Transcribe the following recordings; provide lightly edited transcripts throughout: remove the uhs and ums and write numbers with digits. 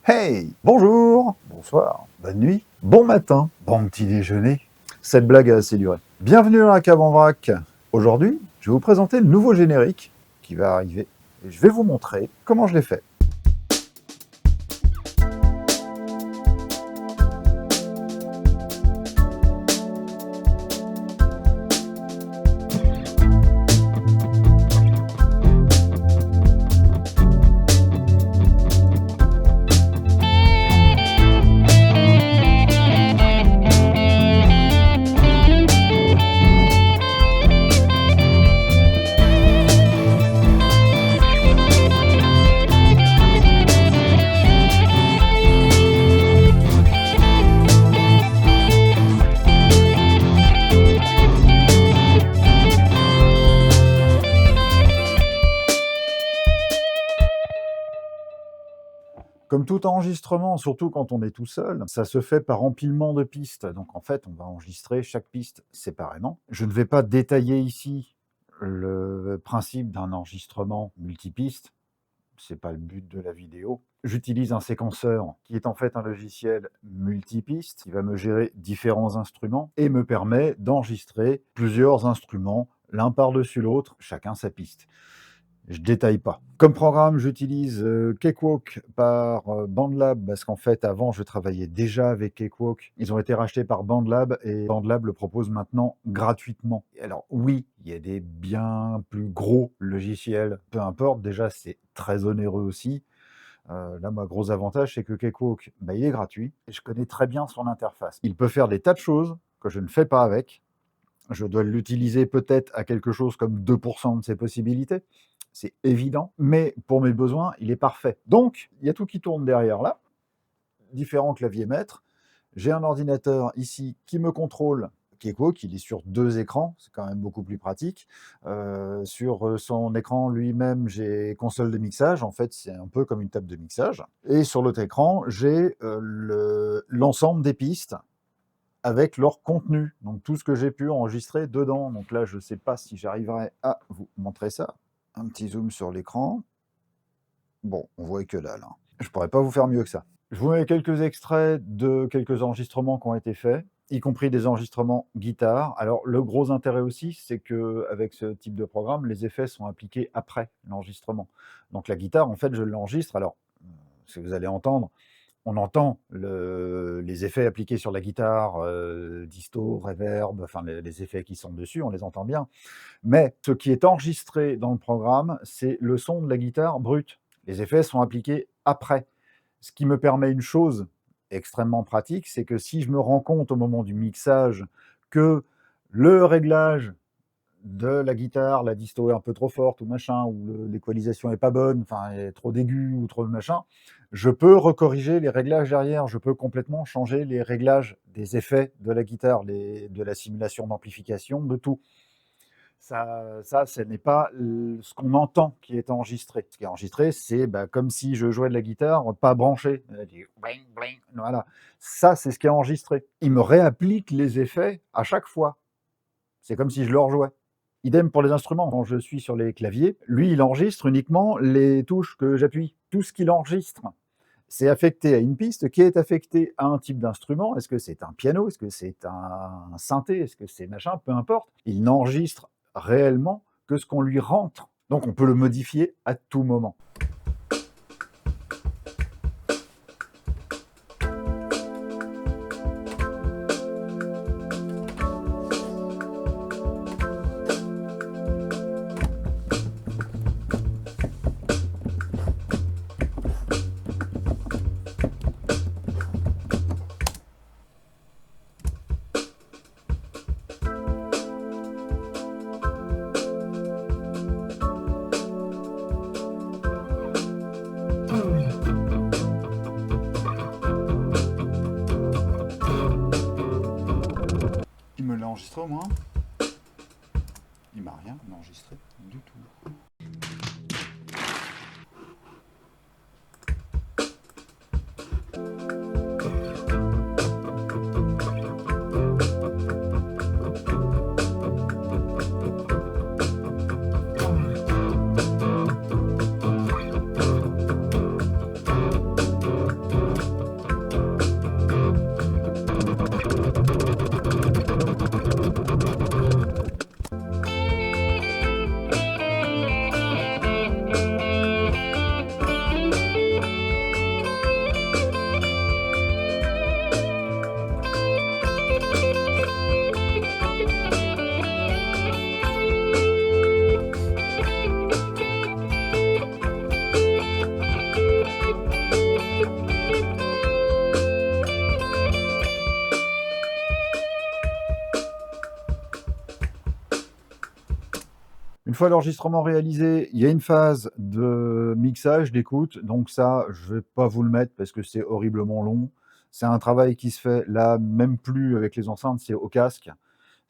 Hey, bonjour, bonsoir, bonne nuit, bon matin, bon petit déjeuner. Cette blague a assez duré. Bienvenue dans la cave en vrac. Aujourd'hui, je vais vous présenter le nouveau générique qui va arriver et je vais vous montrer comment je l'ai fait. Comme tout enregistrement, surtout quand on est tout seul, ça se fait par empilement de pistes. Donc en fait, on va enregistrer chaque piste séparément. Je ne vais pas détailler ici le principe d'un enregistrement multipiste. C'est pas le but de la vidéo. J'utilise un séquenceur qui est en fait un logiciel multipiste qui va me gérer différents instruments et me permet d'enregistrer plusieurs instruments l'un par-dessus l'autre, chacun sa piste. Je détaille pas. Comme programme, j'utilise Cakewalk par BandLab parce qu'en fait, avant, je travaillais déjà avec Cakewalk. Ils ont été rachetés par BandLab et BandLab le propose maintenant gratuitement. Alors oui, il y a des bien plus gros logiciels, peu importe. Déjà, c'est très onéreux aussi. Là, mon gros avantage, c'est que Cakewalk, il est gratuit et je connais très bien son interface. Il peut faire des tas de choses que je ne fais pas avec. Je dois l'utiliser peut-être à quelque chose comme 2% de ses possibilités. C'est évident, mais pour mes besoins, il est parfait. Donc, il y a tout qui tourne derrière là, différents claviers maîtres. J'ai un ordinateur ici qui me contrôle, Cakewalk, il est sur 2 écrans, c'est quand même beaucoup plus pratique. Sur son écran lui-même, j'ai console de mixage, en fait c'est un peu comme une table de mixage. Et sur l'autre écran, j'ai l'ensemble des pistes, avec leur contenu, donc tout ce que j'ai pu enregistrer dedans. Donc là, je ne sais pas si j'arriverai à vous montrer ça. Un petit zoom sur l'écran. Bon, on voit que dalle. Je ne pourrais pas vous faire mieux que ça. Je vous mets quelques extraits de quelques enregistrements qui ont été faits, y compris des enregistrements guitare. Alors, le gros intérêt aussi, c'est qu'avec ce type de programme, les effets sont appliqués après l'enregistrement. Donc la guitare, en fait, je l'enregistre. Alors, ce que vous allez entendre, on entend les effets appliqués sur la guitare, disto, reverb, enfin les effets qui sont dessus, on les entend bien. Mais ce qui est enregistré dans le programme, c'est le son de la guitare brute. Les effets sont appliqués après. Ce qui me permet une chose extrêmement pratique, c'est que si je me rends compte au moment du mixage que le réglage de la guitare, la disto est un peu trop forte ou machin, ou l'équalisation est pas bonne, enfin elle est trop d'aigu ou trop de machin, je peux recorriger les réglages derrière, je peux complètement changer les réglages des effets de la guitare, de la simulation d'amplification, de tout. Ça, ce n'est pas ce qu'on entend qui est enregistré. Ce qui est enregistré, c'est comme si je jouais de la guitare, pas branché. Bling, bling, voilà. Ça, c'est ce qui est enregistré. Il me réapplique les effets à chaque fois. C'est comme si je le rejouais. Idem pour les instruments. Quand je suis sur les claviers, lui, il enregistre uniquement les touches que j'appuie. Tout ce qu'il enregistre, c'est affecté à une piste qui est affectée à un type d'instrument. Est-ce que c'est un piano? Est-ce que c'est un synthé? Est-ce que c'est machin? Peu importe. Il n'enregistre réellement que ce qu'on lui rentre. Donc on peut le modifier à tout moment. Il me l'a enregistré au moins? Il m'a rien enregistré du tout. Une fois l'enregistrement réalisé, il y a une phase de mixage, d'écoute, donc ça, je vais pas vous le mettre parce que c'est horriblement long. C'est un travail qui se fait là, même plus avec les enceintes, c'est au casque.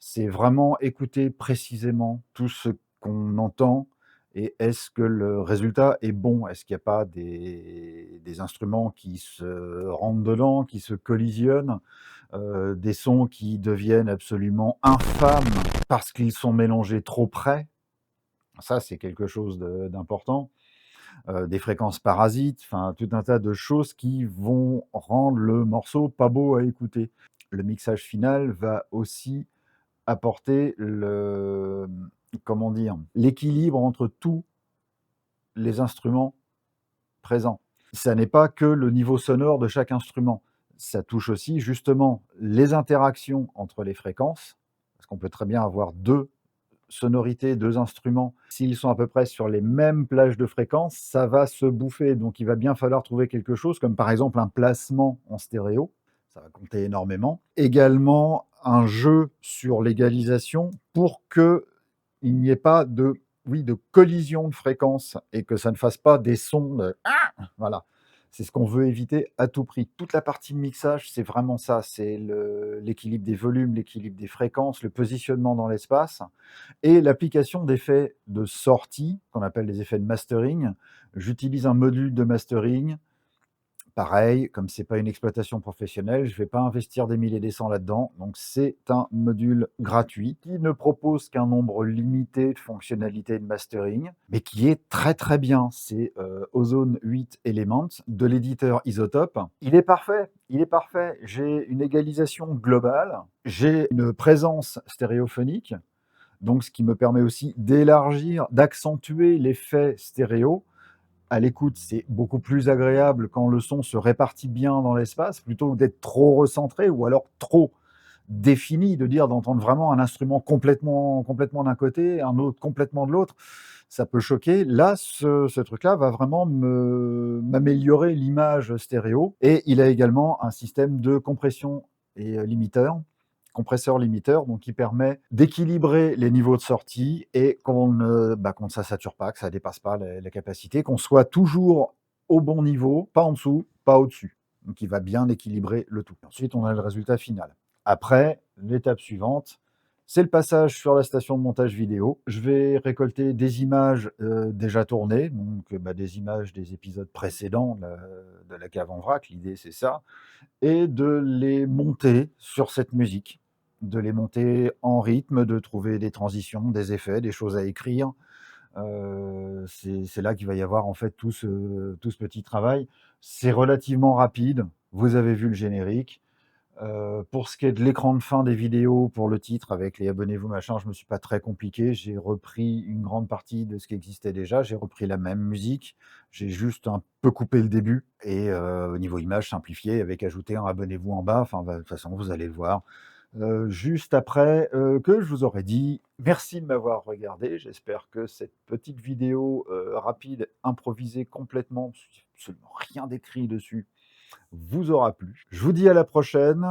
C'est vraiment écouter précisément tout ce qu'on entend et est-ce que le résultat est bon? Est-ce qu'il n'y a pas des instruments qui se rentrent dedans, qui se collisionnent, des sons qui deviennent absolument infâmes parce qu'ils sont mélangés trop près? Ça, c'est quelque chose d'important. Des fréquences parasites, enfin tout un tas de choses qui vont rendre le morceau pas beau à écouter. Le mixage final va aussi apporter comment dire? L'équilibre entre tous les instruments présents. Ça n'est pas que le niveau sonore de chaque instrument. Ça touche aussi justement les interactions entre les fréquences, parce qu'on peut très bien avoir 2 sonorités, 2 instruments. S'ils sont à peu près sur les mêmes plages de fréquences, ça va se bouffer. Donc il va bien falloir trouver quelque chose comme par exemple un placement en stéréo, ça va compter énormément. Également un jeu sur l'égalisation pour qu'il n'y ait pas de, oui, de collision de fréquences et que ça ne fasse pas des sons de voilà. C'est ce qu'on veut éviter à tout prix. Toute la partie mixage, c'est vraiment ça, c'est l'équilibre des volumes, l'équilibre des fréquences, le positionnement dans l'espace et l'application d'effets de sortie, qu'on appelle les effets de mastering. J'utilise un module de mastering. Pareil, comme c'est pas une exploitation professionnelle, je vais pas investir des milliers et des cents là-dedans. Donc c'est un module gratuit qui ne propose qu'un nombre limité de fonctionnalités de mastering, mais qui est très très bien. C'est Ozone 8 Elements de l'éditeur Isotope. Il est parfait, il est parfait. J'ai une égalisation globale, j'ai une présence stéréophonique, donc ce qui me permet aussi d'élargir, d'accentuer l'effet stéréo. À l'écoute, c'est beaucoup plus agréable quand le son se répartit bien dans l'espace, plutôt que d'être trop recentré ou alors trop défini, de dire d'entendre vraiment un instrument complètement d'un côté, un autre complètement de l'autre. Ça peut choquer. Là, ce truc-là va vraiment m'améliorer l'image stéréo et il a également un système de compression et limiteur compresseur limiteur, donc qui permet d'équilibrer les niveaux de sortie et qu'on ne ça sature pas, que ça dépasse pas la capacité, qu'on soit toujours au bon niveau, pas en dessous, pas au-dessus. Donc il va bien équilibrer le tout. Ensuite, on a le résultat final. Après, l'étape suivante, c'est le passage sur la station de montage vidéo. Je vais récolter des images déjà tournées, donc des images des épisodes précédents de la cave en vrac, l'idée c'est ça, et de les monter sur cette musique, de les monter en rythme, de trouver des transitions, des effets, des choses à écrire. C'est là qu'il va y avoir en fait tout ce petit travail. C'est relativement rapide, vous avez vu le générique. Pour ce qui est de l'écran de fin des vidéos, pour le titre avec les abonnez-vous machin, je me suis pas très compliqué. J'ai repris une grande partie de ce qui existait déjà. J'ai repris la même musique. J'ai juste un peu coupé le début et au niveau image simplifié avec ajouter un abonnez-vous en bas. Enfin, de toute façon, vous allez le voir. Juste après, que je vous aurais dit merci de m'avoir regardé. J'espère que cette petite vidéo, rapide, improvisée complètement, parce qu'il y a absolument rien d'écrit dessus, vous aura plu. Je vous dis à la prochaine,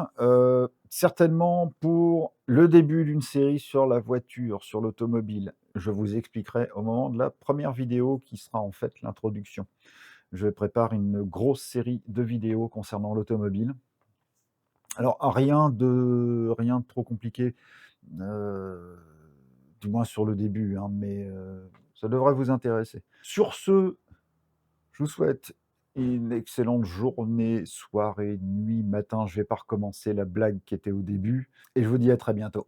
certainement pour le début d'une série sur la voiture, sur l'automobile. Je vous expliquerai au moment de la première vidéo qui sera en fait l'introduction. Je prépare une grosse série de vidéos concernant l'automobile. Alors rien de trop compliqué, heu, du moins sur le début, hein, mais ça devrait vous intéresser. Sur ce, je vous souhaite une excellente journée, soirée, nuit, matin. Je vais pas recommencer la blague qui était au début et je vous dis à très bientôt.